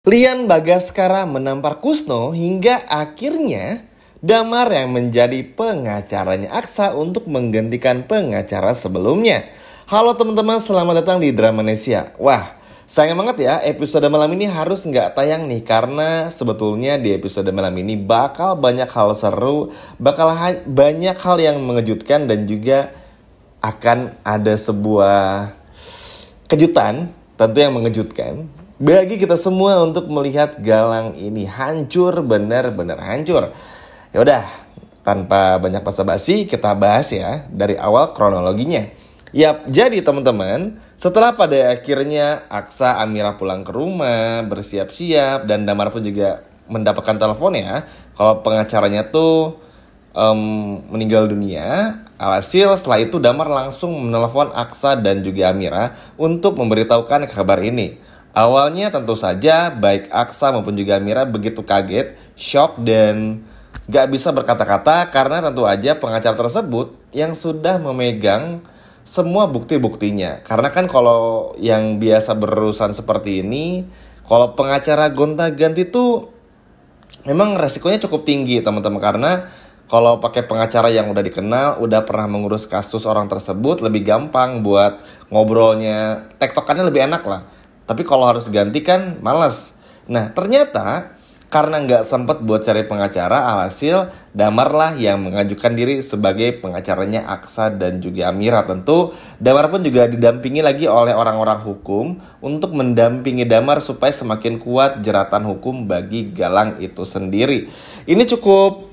Lian Bagaskara menampar Kusno hingga akhirnya Damar yang menjadi pengacaranya Aksa untuk menggantikan pengacara sebelumnya. Halo teman-teman, selamat datang di Dramanesia. Wah, sayang banget ya, episode malam ini harus nggak tayang nih, karena sebetulnya di episode malam ini bakal banyak hal seru, banyak hal yang mengejutkan, dan juga akan ada sebuah kejutan tentu yang mengejutkan bagi kita semua untuk melihat Galang ini hancur, benar-benar hancur. Ya udah, tanpa banyak basa-basi kita bahas ya dari awal kronologinya. Yap, jadi teman-teman, setelah pada akhirnya Aksa Amira pulang ke rumah, bersiap-siap, dan Damar pun juga mendapatkan telepon ya kalau pengacaranya tuh meninggal dunia. Alhasil setelah itu Damar langsung menelpon Aksa dan juga Amira untuk memberitahukan kabar ini. Awalnya tentu saja baik Aksa maupun juga Amira begitu kaget, shock, dan gak bisa berkata-kata karena tentu aja pengacara tersebut yang sudah memegang semua bukti-buktinya. Karena kan kalau yang biasa berurusan seperti ini, kalau pengacara gonta-ganti tuh memang resikonya cukup tinggi teman-teman. Karena kalau pakai pengacara yang udah dikenal, udah pernah mengurus kasus orang tersebut, lebih gampang buat ngobrolnya, tektokannya lebih enak lah. Tapi kalau harus ganti kan males. Nah ternyata karena nggak sempet buat cari pengacara, alhasil Damar lah yang mengajukan diri sebagai pengacaranya Aksa dan juga Amira. Tentu Damar pun juga didampingi lagi oleh orang-orang hukum untuk mendampingi Damar supaya semakin kuat jeratan hukum bagi Galang itu sendiri. Ini cukup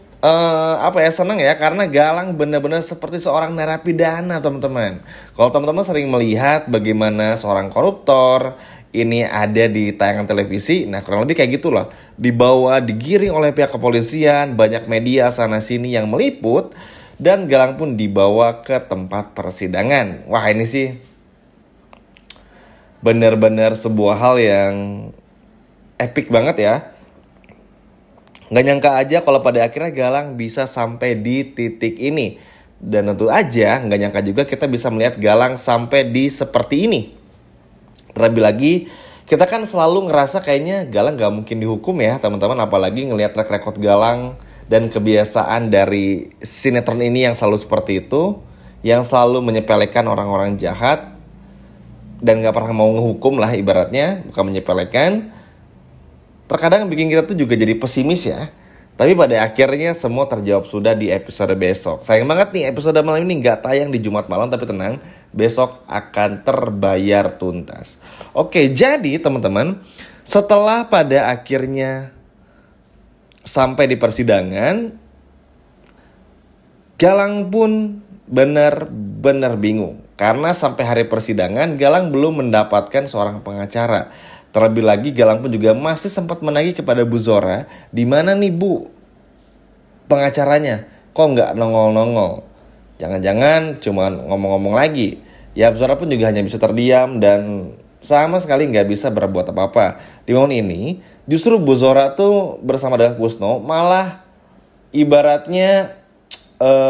senang ya, karena Galang benar-benar seperti seorang narapidana teman-teman. Kalau teman-teman sering melihat bagaimana seorang koruptor ini ada di tayangan televisi, nah kurang lebih kayak gitulah, dibawa, digiring oleh pihak kepolisian, banyak media sana sini yang meliput, dan Galang pun dibawa ke tempat persidangan. Wah, ini sih benar-benar sebuah hal yang epic banget ya. Gak nyangka aja kalau pada akhirnya Galang bisa sampai di titik ini. Dan tentu aja gak nyangka juga kita bisa melihat Galang sampai di seperti ini. Terlebih lagi kita kan selalu ngerasa kayaknya Galang gak mungkin dihukum ya teman-teman. Apalagi ngelihat track record Galang dan kebiasaan dari sinetron ini yang selalu seperti itu, yang selalu menyepelekan orang-orang jahat dan gak pernah mau ngehukum lah ibaratnya, bukan menyepelekan. Terkadang bikin kita tuh juga jadi pesimis ya. Tapi pada akhirnya semua terjawab sudah di episode besok. Sayang banget nih episode malam ini gak tayang di Jumat malam, tapi tenang, besok akan terbayar tuntas. Oke, jadi teman-teman, setelah pada akhirnya sampai di persidangan, Galang pun benar-benar bingung. Karena sampai hari persidangan Galang belum mendapatkan seorang pengacara. Terlebih lagi Galang pun juga masih sempat menagih kepada Bu Zora, di mana nih Bu pengacaranya, kok nggak nongol-nongol? Jangan-jangan cuma ngomong-ngomong lagi. Ya Bu Zora pun juga hanya bisa terdiam dan sama sekali nggak bisa berbuat apa-apa. Di momen ini justru Bu Zora tuh bersama dengan Kusno malah ibaratnya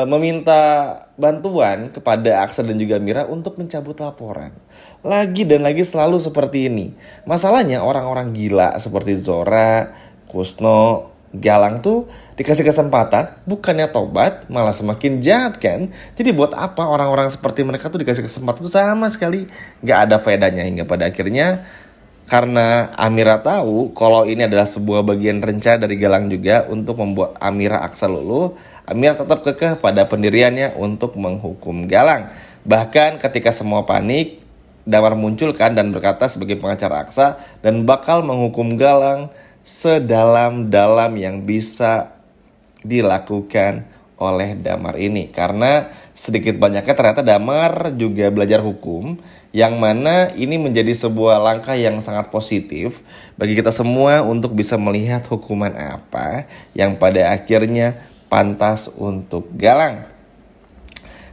meminta bantuan kepada Aksa dan juga Mira untuk mencabut laporan. Lagi dan lagi selalu seperti ini. Masalahnya orang-orang gila seperti Zora, Kusno, Galang tuh dikasih kesempatan, bukannya tobat malah semakin jahat kan. Jadi buat apa orang-orang seperti mereka tuh dikasih kesempatan tuh sama sekali gak ada faedahnya. Hingga pada akhirnya karena Amira tahu kalau ini adalah sebuah bagian rencana dari Galang juga untuk membuat Amira Aksa luluh, Amira tetap kekeh pada pendiriannya untuk menghukum Galang. Bahkan ketika semua panik, Damar muncul kan dan berkata sebagai pengacara Aksa dan bakal menghukum Galang sedalam-dalam yang bisa dilakukan oleh Damar ini. Karena sedikit banyaknya ternyata Damar juga belajar hukum, yang mana ini menjadi sebuah langkah yang sangat positif bagi kita semua untuk bisa melihat hukuman apa yang pada akhirnya pantas untuk Galang.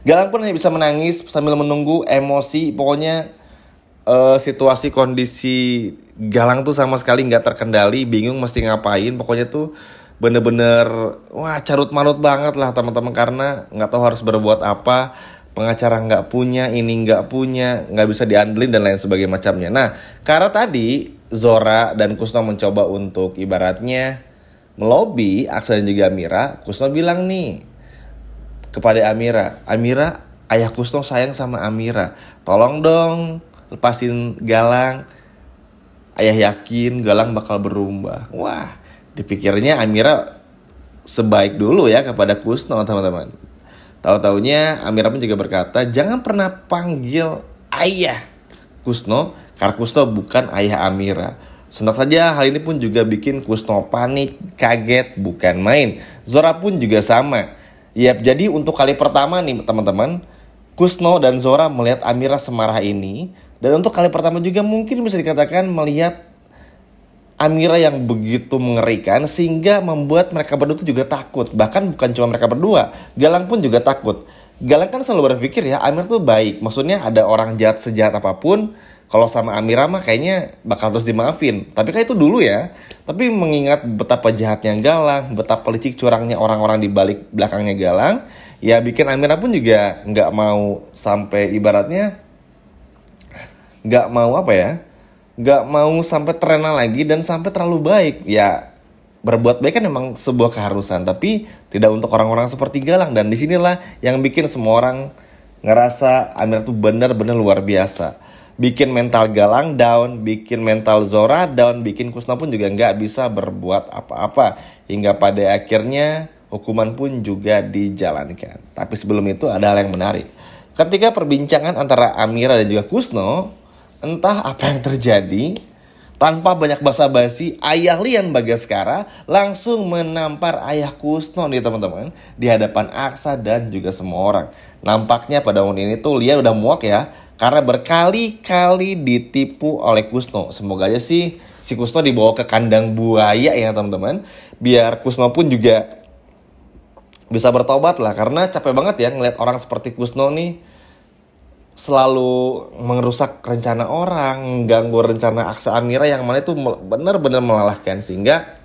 Galang pun hanya bisa menangis sambil menunggu emosi. Pokoknya situasi kondisi Galang tuh sama sekali gak terkendali, bingung mesti ngapain. Pokoknya tuh bener-bener carut marut banget lah teman-teman, karena gak tahu harus berbuat apa. Pengacara gak punya, ini gak punya, gak bisa diandelin dan lain sebagainya macamnya. Nah, karena tadi Zora dan Kusno mencoba untuk ibaratnya melobi Aksa dan juga Amira, Kusno bilang nih kepada Amira, Amira, ayah Kusno sayang sama Amira, tolong dong lepasin Galang. Ayah yakin Galang bakal berubah. Wah, dipikirnya Amira sebaik dulu ya kepada Kusno, teman-teman. Tahu-taunya Amira pun juga berkata, jangan pernah panggil ayah Kusno, karena Kusno bukan ayah Amira. Sontak saja hal ini pun juga bikin Kusno panik, kaget, bukan main. Zora pun juga sama. Yap, jadi untuk kali pertama nih teman-teman, Kusno dan Zora melihat Amira semarah ini. Dan untuk kali pertama juga mungkin bisa dikatakan melihat Amira yang begitu mengerikan sehingga membuat mereka berdua itu juga takut. Bahkan bukan cuma mereka berdua, Galang pun juga takut. Galang kan selalu berpikir ya, Amira tuh baik. Maksudnya ada orang jahat sejahat apapun, kalau sama Amira mah kayaknya bakal terus dimaafin. Tapi kan itu dulu ya. Tapi mengingat betapa jahatnya Galang, betapa licik curangnya orang-orang di balik belakangnya Galang, ya bikin Amira pun juga nggak mau sampai ibaratnya nggak mau sampai terlena lagi dan sampai terlalu baik. Ya berbuat baik kan memang sebuah keharusan, tapi tidak untuk orang-orang seperti Galang. Dan disinilah yang bikin semua orang ngerasa Amira tuh benar-benar luar biasa. Bikin mental Galang down, bikin mental Zora down, bikin Kusno pun juga nggak bisa berbuat apa-apa. Hingga pada akhirnya hukuman pun juga dijalankan. Tapi sebelum itu ada hal yang menarik. Ketika perbincangan antara Amira dan juga Kusno, entah apa yang terjadi, tanpa banyak basa-basi, ayah Lian Bagaskara langsung menampar ayah Kusno nih teman-teman, di hadapan Aksa dan juga semua orang. Nampaknya pada momen ini tuh Lian udah muak ya, karena berkali-kali ditipu oleh Kusno. Semoga aja sih si Kusno dibawa ke kandang buaya ya teman-teman, biar Kusno pun juga bisa bertobat lah. Karena capek banget ya ngeliat orang seperti Kusno nih selalu merusak rencana orang, ganggu rencana Aksa Amira yang mana itu benar-benar melelahkan, sehingga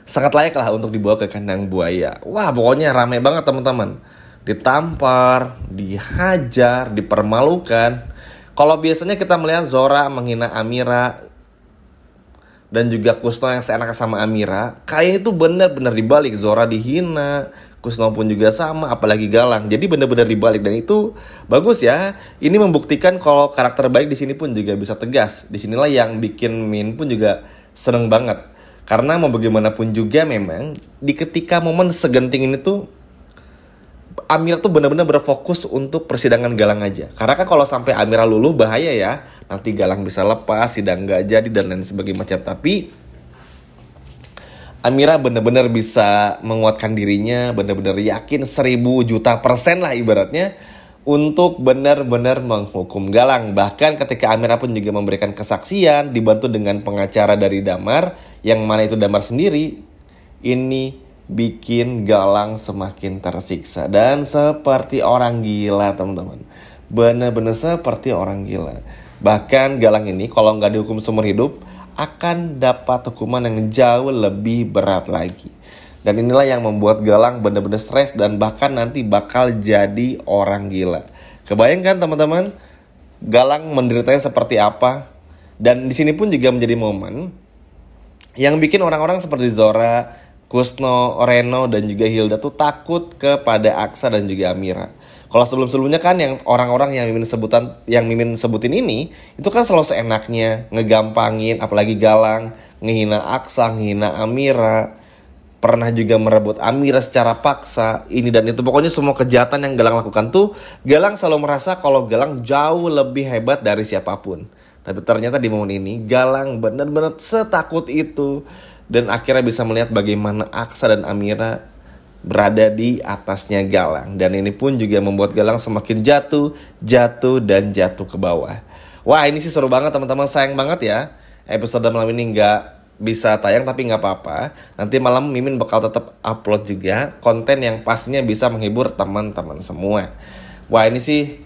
sangat layak lah untuk dibawa ke kandang buaya. Wah, pokoknya ramai banget teman-teman. Ditampar, dihajar, dipermalukan. Kalau biasanya kita melihat Zora menghina Amira dan juga Kusno yang seenaknya sama Amira, kali ini tuh benar-benar dibalik. Zora dihina, Kusno pun juga sama, apalagi Galang. Jadi benar-benar dibalik, dan itu bagus ya. Ini membuktikan kalau karakter baik di sini pun juga bisa tegas. Disinilah yang bikin Min pun juga seneng banget. Karena mau bagaimanapun juga memang di ketika momen segenting ini tuh Amira tuh benar-benar berfokus untuk persidangan Galang aja. Karena kan kalau sampai Amira luluh bahaya ya. Nanti Galang bisa lepas, sidang nggak jadi dan lain sebagainya macam. Tapi Amira benar-benar bisa menguatkan dirinya, benar-benar yakin 1000 juta% lah ibaratnya untuk benar-benar menghukum Galang. Bahkan ketika Amira pun juga memberikan kesaksian dibantu dengan pengacara dari Damar, yang mana itu Damar sendiri, ini bikin Galang semakin tersiksa dan seperti orang gila teman-teman. Benar-benar seperti orang gila. Bahkan Galang ini kalau nggak dihukum seumur hidup akan dapat hukuman yang jauh lebih berat lagi. Dan inilah yang membuat Galang benar-benar stres dan bahkan nanti bakal jadi orang gila. Kebayangkan teman-teman, Galang menderitanya seperti apa? Dan di sini pun juga menjadi momen yang bikin orang-orang seperti Zora, Kusno, Reno dan juga Hilda tuh takut kepada Aksa dan juga Amira. Kalau sebelum-sebelumnya kan yang orang-orang yang Mimin sebutin ini itu kan selalu seenaknya ngegampangin, apalagi Galang, ngehina Aksa, ngehina Amira, pernah juga merebut Amira secara paksa, ini dan itu. Pokoknya semua kejahatan yang Galang lakukan tuh Galang selalu merasa kalau Galang jauh lebih hebat dari siapapun. Tapi ternyata di momen ini Galang benar-benar setakut itu dan akhirnya bisa melihat bagaimana Aksa dan Amira berada di atasnya Galang. Dan ini pun juga membuat Galang semakin jatuh ke bawah. Wah, ini sih seru banget teman-teman. Sayang banget ya episode malam ini nggak bisa tayang, tapi nggak apa-apa. Nanti malam Mimin bakal tetap upload juga konten yang pastinya bisa menghibur teman-teman semua. Wah, ini sih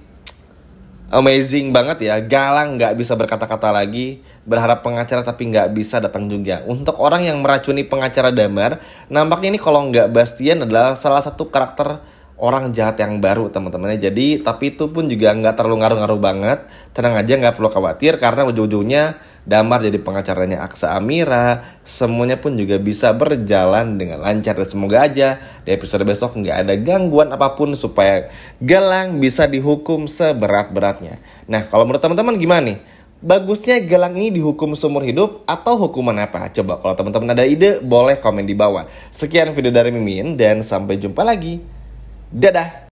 amazing banget ya. Galang nggak bisa berkata-kata lagi, berharap pengacara tapi nggak bisa datang juga. Untuk orang yang meracuni pengacara Damar, nampaknya ini kalau nggak Bastian adalah salah satu karakter orang jahat yang baru teman-temannya. Jadi tapi itu pun juga nggak terlalu ngaruh-ngaruh banget. Tenang aja, nggak perlu khawatir karena ujung-ujungnya Damar jadi pengacaranya Aksa Amira, semuanya pun juga bisa berjalan dengan lancar. Dan semoga aja di episode besok nggak ada gangguan apapun supaya Galang bisa dihukum seberat-beratnya. Nah, kalau menurut teman-teman gimana nih? Bagusnya Galang ini dihukum seumur hidup atau hukuman apa? Coba kalau teman-teman ada ide, boleh komen di bawah. Sekian video dari Mimin dan sampai jumpa lagi. Dadah!